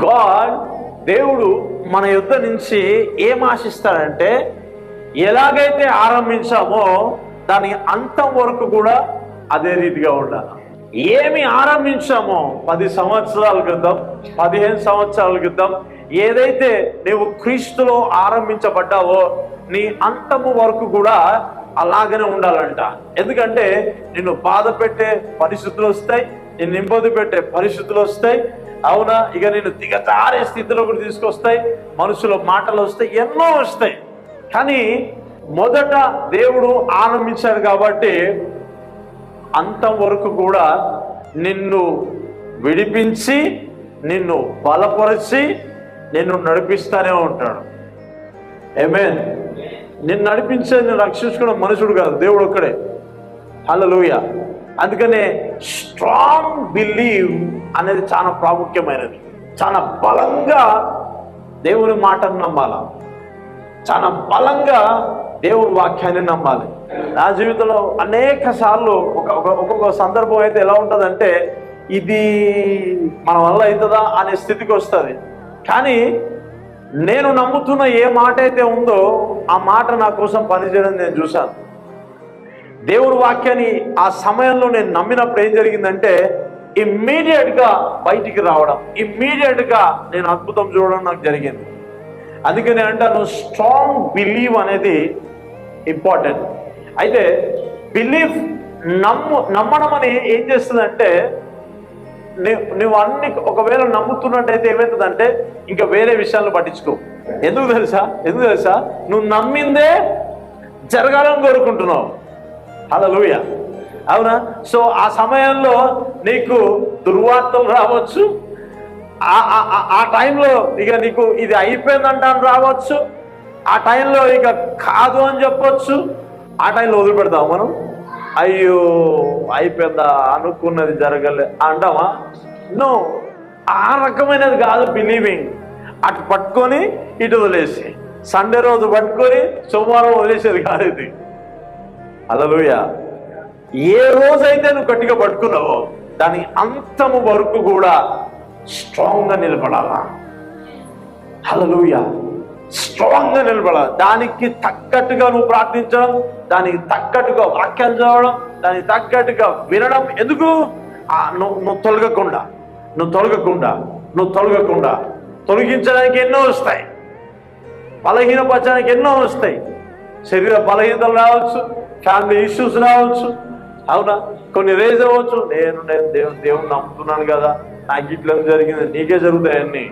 God, దేవుడు మన యుద్ధ నుంచి ఏం ఆశిస్తాడంటే, ఎలాగైతే ఆరంభించామో దాని అంతం వరకు కూడా అదే రీతిగా ఉండాలి. ఏమి ఆరంభించామో 10 సంవత్సరాల క్రితం, 15 సంవత్సరాల క్రితం, ఏదైతే నీవు క్రీస్తులో ఆరంభించబడ్డావో నీ అంతము వరకు కూడా అలాగనే ఉండాలంట. ఎందుకంటే నిన్ను బాధ పెట్టే పరిస్థితులు వస్తాయి, నిన్ను ఇబ్బంది పెట్టే పరిస్థితులు వస్తాయి, అవునా, ఇక నిన్ను దిగజారే స్థితిలో కూడా తీసుకొస్తాయి, మనుషుల మాటలు వస్తాయి, ఎన్నో వస్తాయి. కానీ మొదట దేవుడు ఆరంభించాడు కాబట్టి అంతం వరకు కూడా నిన్ను విడిపించి, నిన్ను బలపరిచి, నిన్ను నడిపిస్తానే ఉంటాడు. ఆమేన్. నిన్ను నడిపించే, నిన్ను రక్షించుకున్న మనుషుడు కాదు, దేవుడు ఒక్కడే. హల్లెలూయా. అందుకనే స్ట్రాంగ్ బిలీవ్ అనేది చాలా ప్రాముఖ్యమైనది. చాలా బలంగా దేవుని మాటను నమ్మాలి, చాలా బలంగా దేవుని వాక్యాన్ని నమ్మాలి. నా జీవితంలో అనేక సార్లు ఒక్కొక్క సందర్భం అయితే ఎలా ఉంటుందంటే, ఇది మన వల్ల అవుతుందా అనే స్థితికి వస్తుంది. కానీ నేను నమ్ముతున్న ఏ మాట అయితే ఉందో ఆ మాట నా కోసం పనిచేయడం నేను చూశాను. దేవుని వాక్యాన్ని ఆ సమయంలో నేను నమ్మినప్పుడు ఏం జరిగిందంటే, ఇమ్మీడియట్గా బయటికి రావడం, ఇమ్మీడియట్గా నేను అద్భుతం చూడడం నాకు జరిగింది. అందుకే నేను అంటాను, స్ట్రాంగ్ బిలీవ్ అనేది ఇంపార్టెంట్. అయితే బిలీఫ్ నమ్మడం అని ఏం చేస్తుందంటే, నువ్వు అన్ని ఒకవేళ నమ్ముతున్నట్టయితే ఏమవుతుందంటే ఇంకా వేరే విషయాలను పట్టించుకో. ఎందుకు తెలుసా, నువ్వు నమ్మిందే జరగాలని కోరుకుంటున్నావు. హల్లెలూయా. అవునా? సో ఆ సమయంలో నీకు దుర్వార్తలు రావచ్చు, ఆ టైంలో ఇక నీకు ఇది అయిపోయిందంటాను రావచ్చు, ఆ టైంలో ఇక కాదు అని చెప్పొచ్చు. ఆ టైంలో వదిలిపెడతాం మనం, అయ్యో అయిపోయిందా, అనుకున్నది జరగలే అంటామా? నో, ఆ రకమైనది కాదు బిలీవింగ్. అటు పట్టుకొని ఇటు వదిలేసి, సండే రోజు పట్టుకొని సోమవారం వదిలేసేది కాదు ఇది. హల్లెలూయా. ఏ రోజైతే నువ్వు గట్టిగా పట్టుకున్నావో దాని అంతము వరకు కూడా స్ట్రాంగ్గా నిలబడాలా. హల్లెలూయా. స్ట్రాంగ్గా నిలబడాలి. దానికి తగ్గట్టుగా నువ్వు ప్రార్థించడం, దానికి తగ్గట్టుగా వాక్యాలు చదవడం, దానికి తగ్గట్టుగా వినడం. ఎందుకు? నువ్వు తొలగకుండా తొలగించడానికి ఎన్నో వస్తాయి, బలహీనపరచడానికి ఎన్నో వస్తాయి. శరీర బలహీనతలు రావచ్చు, ఫ్యామిలీ ఇష్యూస్ రావచ్చు, అవునా, కొన్ని రేజ్ అవ్వచ్చు. నేను దేవుని నమ్ముతున్నాను కదా, నాకు ఇట్లా జరిగింది. నీకే జరుగుతాయన్నీ.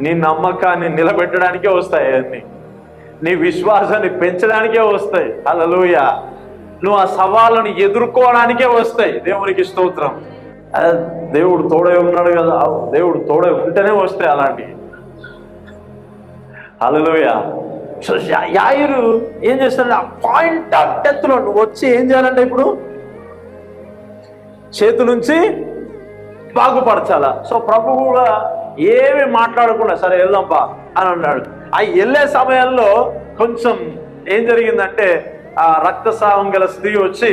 నీ నమ్మకాన్ని నిలబెట్టడానికే వస్తాయి అన్నీ, నీ విశ్వాసాన్ని పెంచడానికే వస్తాయి. హల్లెలూయా. నువ్వు ఆ సవాళ్ళను ఎదుర్కోవడానికే వస్తాయి. దేవునికి స్తోత్రం. దేవుడు తోడే ఉన్నాడు కదా, దేవుడు తోడే ఉంటేనే వస్తాయి అలాంటివి. హల్లెలూయా. సో యాయిరు ఏం చేస్తాడు, ఆ పాయింట్ ఆఫ్ డెత్ లో నువ్వు వచ్చి ఏం చేయాలంటే ఇప్పుడు చేతు నుంచి బాగుపరచాలా. సో ప్రభు కూడా ఏమి మాట్లాడకుండా సరే వెళ్దాంపా అని అన్నాడు. ఆ వెళ్ళే సమయంలో కొంచెం ఏం జరిగిందంటే, ఆ రక్తస్రావం గల స్త్రీ వచ్చి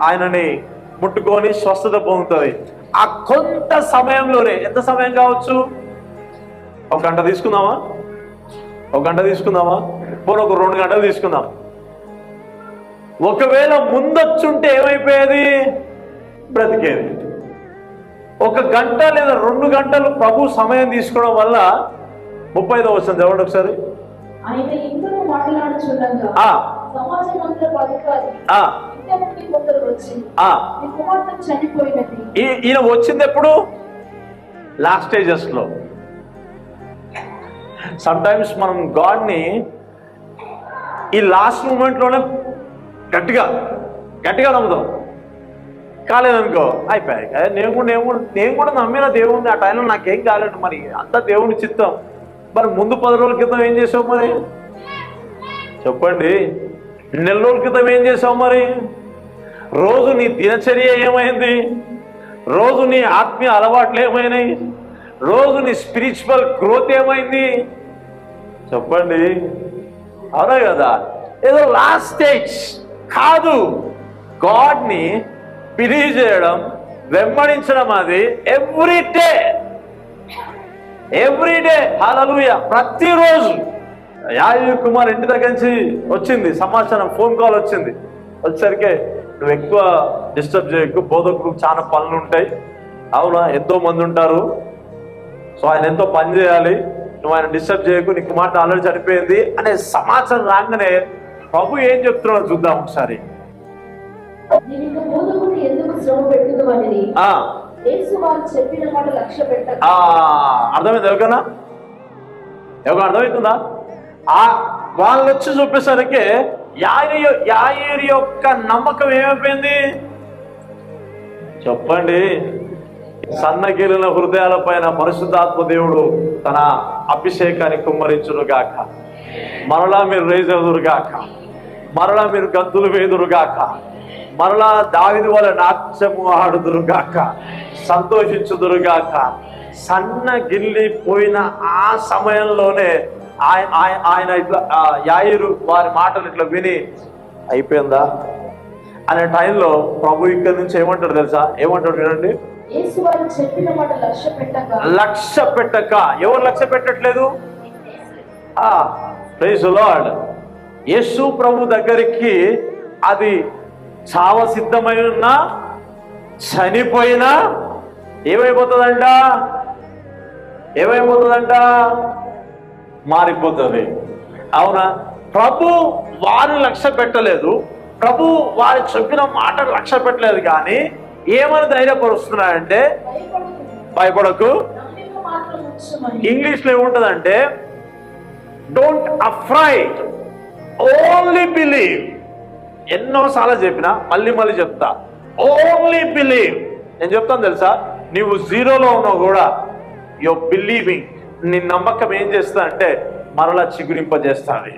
ఆయనని ముట్టుకొని స్వస్థత పొందుతుంది. ఆ కొంత సమయంలోనే, ఎంత సమయం కావచ్చు, ఒక గంట తీసుకుందామా, పోనీ ఒక 2 గంటలు తీసుకుందాం. ఒకవేళ ముందొచ్చుంటే ఏమైపోయేది, బ్రతికేది. 1 గంట లేదా 2 గంటలు ప్రభు సమయం తీసుకోవడం వల్ల 35వ వచనం చదవండి ఒకసారి. ఈయన వచ్చింది ఎప్పుడు? లాస్ట్ స్టేజెస్ లో. సమ్ టైమ్స్ మనం గాడ్ని ఈ లాస్ట్ మూమెంట్ లోనే గట్టిగా నమ్ముతాం. కాలేదనుకో అయిపోయాయి. నేను కూడా నమ్మిన దేవుణ్ణి, ఆ టైంలో నాకేం కాలేదు, మరి అంతా దేవుని చిత్తం. మరి ముందు 10 రోజుల క్రితం ఏం చేసావు మరి చెప్పండి? 1 నెల రోజుల క్రితం ఏం చేసావు మరి? రోజు నీ దినచర్య ఏమైంది? రోజు నీ ఆత్మీయ అలవాట్లు ఏమైనాయి? రోజు నీ స్పిరిచువల్ గ్రోత్ ఏమైంది చెప్పండి? అవునా కదా? ఏదో లాస్ట్ స్టేజ్ కాదు. గాడ్ని బిలీవ్ చేయడం, వెంబడించడం, అది ఎవ్రీ డే ఎవ్రీడే హల్లెలూయా. ప్రతిరోజు యాయీరు కుమార్ ఇంటి దగ్గర నుంచి వచ్చింది సమాచారం, ఫోన్ కాల్ వచ్చింది. వచ్చేసరికి నువ్వు ఎక్కువ డిస్టర్బ్ చేయకు, బోధకులకు చాలా పనులు ఉంటాయి, అవునా, ఎంతో మంది ఉంటారు, సో ఆయన ఎంతో పని చేయాలి, నువ్వు ఆయన డిస్టర్బ్ చేయకు, నీకు మాట ఆల్రెడీ చనిపోయింది అనే సమాచారం రాగానే ప్రభు ఏం చెప్తున్నాడో చూద్దాం ఒకసారి. అర్థమైంది ఎవరికన్నా? ఎవరు అర్థమవుతుందా? వాళ్ళు వచ్చి చూపేసరికి యాయీరు యొక్క నమ్మకం ఏమైపోయింది చెప్పండి? సన్నగిలిన హృదయాల పైన పరిశుద్ధాత్మ దేవుడు తన అభిషేకాన్ని కుమ్మరించును గాక. మరలా మీరు రేజెదురు గాక, మరలా మీరు గంతులు వేదురు గాక, మరలా దావీదు వలె నాట్యము ఆడుదురు గాక, సంతోషించుదురు గాక. సన్నగిల్లిపోయిన ఆ సమయంలోనే ఆయన ఇట్లా యాయీరు వారి మాటలు ఇట్లా విని అయిపోయిందా అనే టైంలో ప్రభు ఇక్కడి నుంచి ఏమంటాడు తెలుసా? ఏమంటాడు వినండి. లక్ష్య పెట్టక. ఎవరు లక్ష్య పెట్టట్లేదు? Praise the lord. యేసు ప్రభు దగ్గరికి అది చావ సిద్ధమై ఉన్నా, చనిపోయినా ఏమైపోతుందంట? ఏమైపోతుందంట? మారిపోతుంది. అవునా? ప్రభు వారు లక్ష్య పెట్టలేదు, ప్రభు వారు చెప్పిన మాటలు లక్ష్య పెట్టలేదు, కానీ ఏమని ధైర్యపరుస్తున్నాడంటే భయపడకు. ఇంగ్లీష్ లో ఏముంటదంటే డోంట్ అఫ్రైడ్, ఓన్లీ బిలీవ్. ఎన్నోసార్లు చెప్పినా మళ్ళీ మళ్ళీ చెప్తా, ఓన్లీ బిలీవ్. నేను చెప్తాను తెలుసా, నీవు జీరోలో ఉన్నావు కూడా యువర్ బిలీవింగ్, నీ నమ్మకం ఏం చేస్తా అంటే మరలా చిగురింపజేస్తాది.